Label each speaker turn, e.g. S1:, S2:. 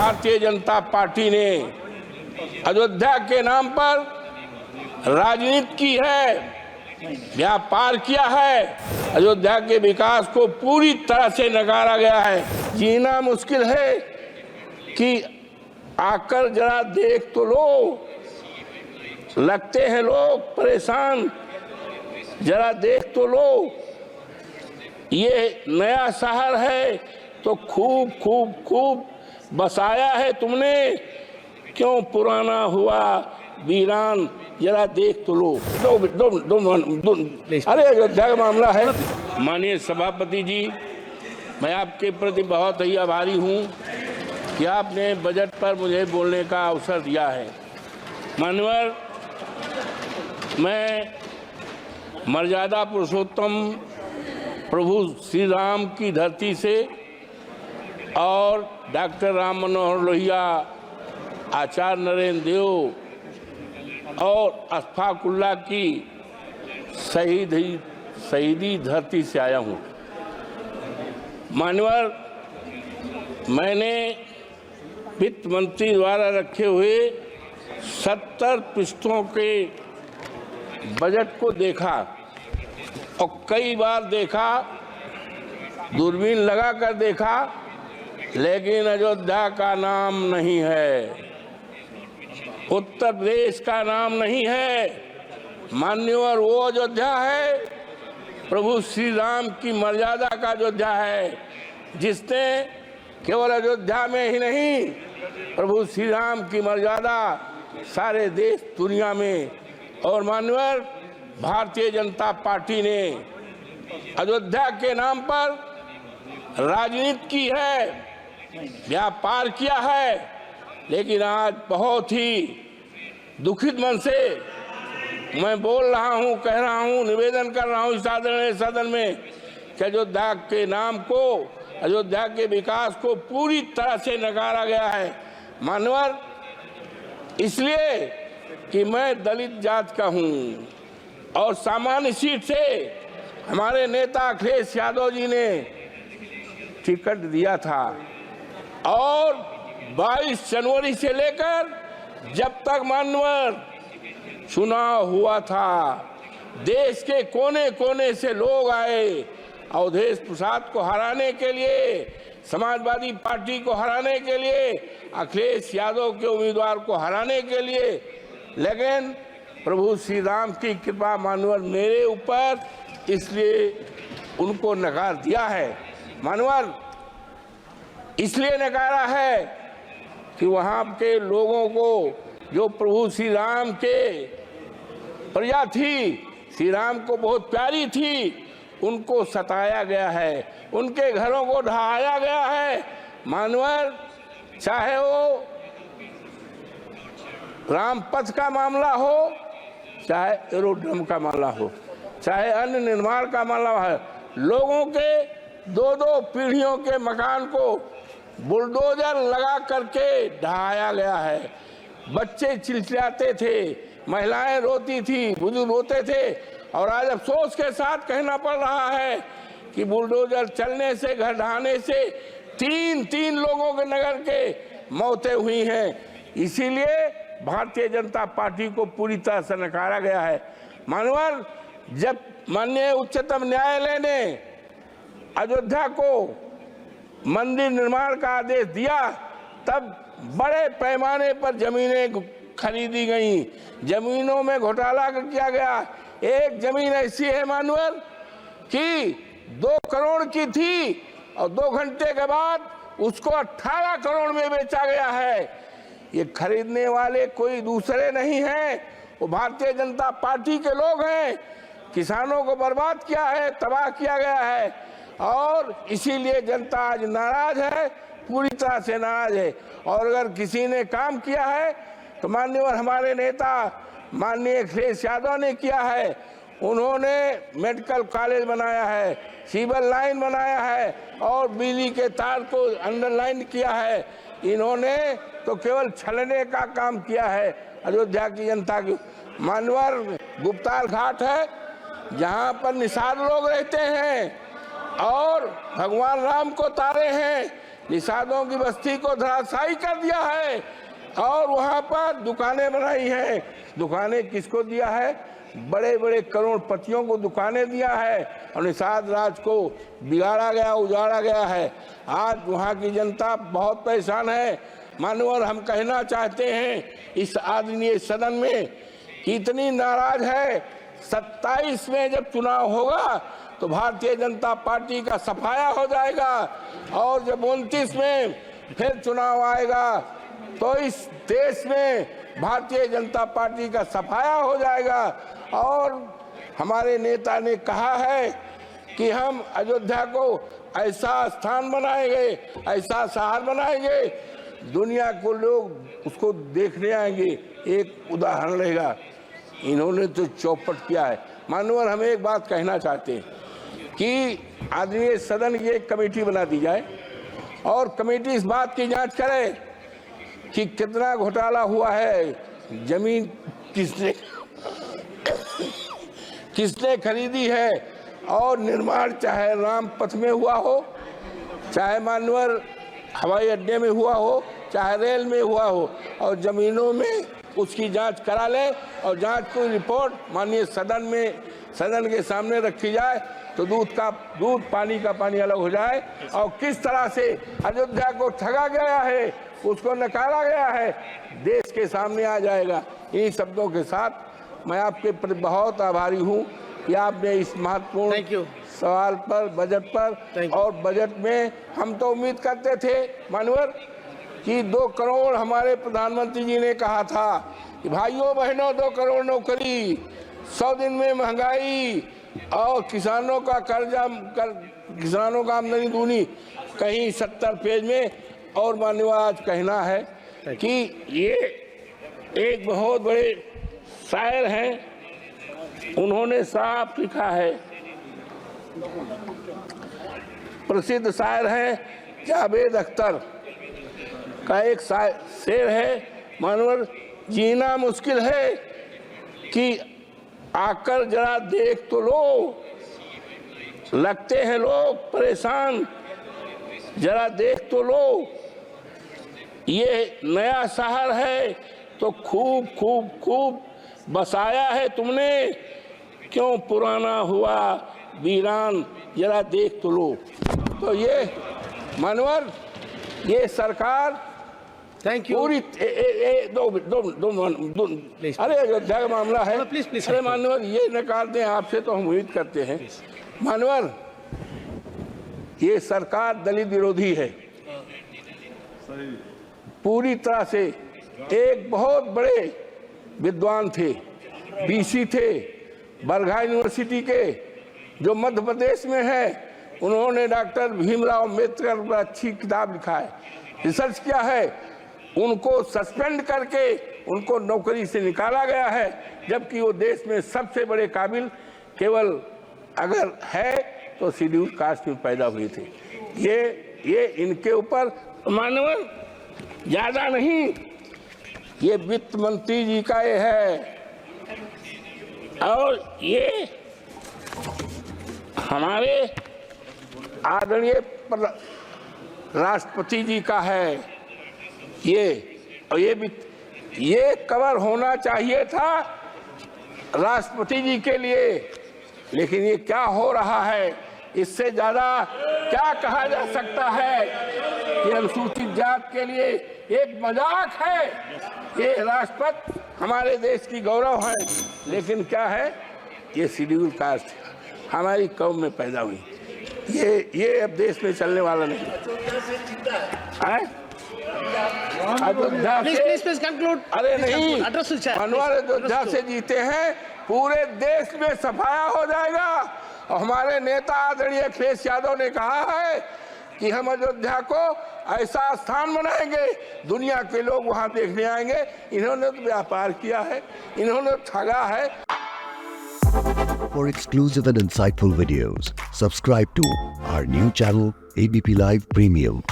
S1: Bharatiya Janata party ने अयोध्या के नाम पर राजनीति की है, व्यापार किया है। अयोध्या के विकास को पूरी तरह से नकारा गया है। जीना मुश्किल है कि आकर जरा देख तो लो, लगते हैं लोग परेशान, जरा देख तो लो। ये नया शहर है तो खूब खूब खूब बसाया है तुमने, क्यों पुराना हुआ वीरान, जरा देख तो लो। अरे अयोध्या का मामला है। माननीय सभापति जी, मैं आपके प्रति बहुत ही आभारी हूँ कि आपने बजट पर मुझे बोलने का अवसर दिया है। माननीय, मैं मर्यादा पुरुषोत्तम प्रभु श्री राम की धरती से और डॉक्टर राम मनोहर लोहिया, आचार्य नरेंद्र देव और अशफाक उल्लाह की शहीदी धरती से आया हूँ। मान्यवर, मैंने वित्त मंत्री द्वारा रखे हुए 70 पृष्ठों के बजट को देखा और कई बार देखा, दूरबीन लगा कर देखा, लेकिन अयोध्या का नाम नहीं है, उत्तर प्रदेश का नाम नहीं है। मान्यवर, वो अयोध्या है प्रभु श्री राम की मर्यादा का अयोध्या है, जिसने केवल अयोध्या में ही नहीं, प्रभु श्री राम की मर्यादा सारे देश दुनिया में। और मान्यवर, भारतीय जनता पार्टी ने अयोध्या के नाम पर राजनीति की है, व्यापार किया है। लेकिन आज बहुत ही दुखित मन से मैं बोल रहा हूं, कह रहा हूं, निवेदन कर रहा हूं इस आदरणीय सदन में कि अयोध्या के नाम को, अयोध्या के विकास को पूरी तरह से नकारा गया है। मानवर, इसलिए कि मैं दलित जात का हूं और सामान्य सीट से हमारे नेता अखिलेश यादव जी ने टिकट दिया था और 22 जनवरी से लेकर जब तक मानवर चुनाव हुआ था, देश के कोने कोने से लोग आए अवधेश प्रसाद को हराने के लिए, समाजवादी पार्टी को हराने के लिए, अखिलेश यादव के उम्मीदवार को हराने के लिए। लेकिन प्रभु श्री राम की कृपा मानवर मेरे ऊपर, इसलिए उनको नकार दिया है। मानवर, इसलिए नकारा है कि वहाँ के लोगों को, जो प्रभु श्री राम के प्रजा थी, श्री राम को बहुत प्यारी थी, उनको सताया गया है, उनके घरों को ढहाया गया है। मानवर, चाहे वो रामपथ का मामला हो, चाहे एरोड्रम का मामला हो, चाहे अन्य निर्माण का मामला है, लोगों के 2-2 पीढ़ियों के मकान को बुलडोजर लगा करके ढहाया गया है। बच्चे चिल्लाते थे, महिलाएं रोती थी, बुजुर्ग रोते थे, और आज अफसोस के साथ कहना पड़ रहा है कि बुलडोजर चलने से, घर ढहाने से 3 लोगों के नगर के मौतें हुई हैं। इसीलिए भारतीय जनता पार्टी को पूरी तरह से नकारा गया है। मानवर, जब माननीय उच्चतम न्यायालय ने अयोध्या को मंदिर निर्माण का आदेश दिया, तब बड़े पैमाने पर जमीनें खरीदी गई, जमीनों में घोटाला किया गया। एक जमीन ऐसी है मानवर कि 2 करोड़ की थी और 2 घंटे के बाद उसको 18 करोड़ में बेचा गया है। ये खरीदने वाले कोई दूसरे नहीं हैं, वो भारतीय जनता पार्टी के लोग हैं। किसानों को बर्बाद किया है, तबाह किया गया है, और इसीलिए जनता आज नाराज है, पूरी तरह से नाराज है। और अगर किसी ने काम किया है तो माननीय हमारे नेता माननीय अखिलेश यादव ने किया है। उन्होंने मेडिकल कॉलेज बनाया है, सिविल लाइन बनाया है और बिजली के तार को अंडरलाइन किया है। इन्होंने तो केवल छलने का काम किया है अयोध्या की जनता की। मानवर गुप्ताल घाट है, जहाँ पर निषाद लोग रहते हैं और भगवान राम को तारे हैं। निषादों की बस्ती को धराशायी कर दिया है और वहां पर दुकानें बनाई हैं। दुकानें किसको दिया है? बड़े बड़े करोड़पतियों को दुकानें दिया है और निषाद राज को बिगाड़ा गया, उजाड़ा गया है। आज वहाँ की जनता बहुत परेशान है। मानवर हम कहना चाहते हैं इस आदरणीय सदन में कि इतनी नाराज है। 27 में जब चुनाव होगा तो भारतीय जनता पार्टी का सफाया हो जाएगा और जब 29 में फिर चुनाव आएगा तो इस देश में भारतीय जनता पार्टी का सफाया हो जाएगा। और हमारे नेता ने कहा है कि हम अयोध्या को ऐसा स्थान बनाएंगे, ऐसा शहर बनाएंगे, दुनिया को लोग उसको देखने आएंगे। एक उदाहरण रहेगा, इन्होंने तो चौपट किया है। मानवर हम एक बात कहना चाहते हैं कि आदरणीय सदन की एक कमेटी बना दी जाए और कमेटी इस बात की जांच करे कि कितना घोटाला हुआ है, जमीन किसने खरीदी है और निर्माण चाहे रामपथ में हुआ हो, चाहे मानवर हवाई अड्डे में हुआ हो, चाहे रेल में हुआ हो, और जमीनों में उसकी जांच करा ले और जांच की रिपोर्ट माननीय सदन के सामने रखी जाए तो दूध पानी का पानी अलग हो जाए। और किस तरह से अयोध्या को ठगा गया है, उसको नकारा गया है, देश के सामने आ जाएगा। इन शब्दों के साथ मैं आपके प्रति बहुत आभारी हूँ कि आपने इस महत्वपूर्ण सवाल पर, बजट पर, और बजट में हम तो उम्मीद करते थे मानवर कि 2 करोड़ हमारे प्रधानमंत्री जी ने कहा था कि भाइयों बहनों 2 करोड़ नौकरी, 100 दिन में महंगाई और किसानों का किसानों का आमदनी दूनी, कहीं 70 पेज में। और माननीय आज कहना है कि ये एक बहुत बड़े शायर हैं, उन्होंने साफ लिखा है, प्रसिद्ध शायर हैं जावेद अख्तर का एक शेर है, मानवर जीना मुश्किल है कि आकर जरा देख तो लो, लगते हैं लोग परेशान, जरा देख तो लो, ये नया शहर है तो खूब खूब खूब बसाया है तुमने, क्यों पुराना हुआ वीरान, जरा देख तो लो। तो ये मानवर, ये सरकार पूरी अरे अयोध्या का मामला है, अरे मानवर ये नकार दें आपसे तो हम उम्मीद करते हैं। मानवर ये सरकार दलित विरोधी है पूरी तरह से। एक बहुत बड़े विद्वान थे, बीसी थे, बरघा यूनिवर्सिटी के, जो मध्य प्रदेश में है, उन्होंने डॉक्टर भीमराव अम्बेडकर पर अच्छी किताब लिखा है, रिसर्च किया है। उनको सस्पेंड करके उनको नौकरी से निकाला गया है, जबकि वो देश में सबसे बड़े काबिल केवल अगर है तो शेड्यूल कास्ट में पैदा हुए थे। ये इनके ऊपर मानवर ज्यादा नहीं, ये वित्त मंत्री जी का ये है और ये हमारे आदरणीय राष्ट्रपति जी का है। ये कवर होना चाहिए था राष्ट्रपति जी के लिए, लेकिन ये क्या हो रहा है, इससे ज्यादा क्या कहा जा सकता है कि अनुसूचित जात के लिए एक मजाक है। ये राष्ट्रपति हमारे देश की गौरव है, लेकिन क्या है, ये शेड्यूल कास्ट हमारी कौम में पैदा हुई, ये अब देश में चलने वाला नहीं है। अयोध्या से, अरे नहीं मनोहर, अयोध्या से जीते हैं, पूरे देश में सफाया हो जाएगा। और हमारे नेता आदरणीय अखिलेश यादव ने कहा है कि हम अयोध्या को ऐसा स्थान बनाएंगे, दुनिया के लोग वहां देखने आएंगे। इन्होंने तो व्यापार किया है, इन्होंने ठगा है।
S2: For exclusive and insightful videos, subscribe to our new channel ABP Live Premium.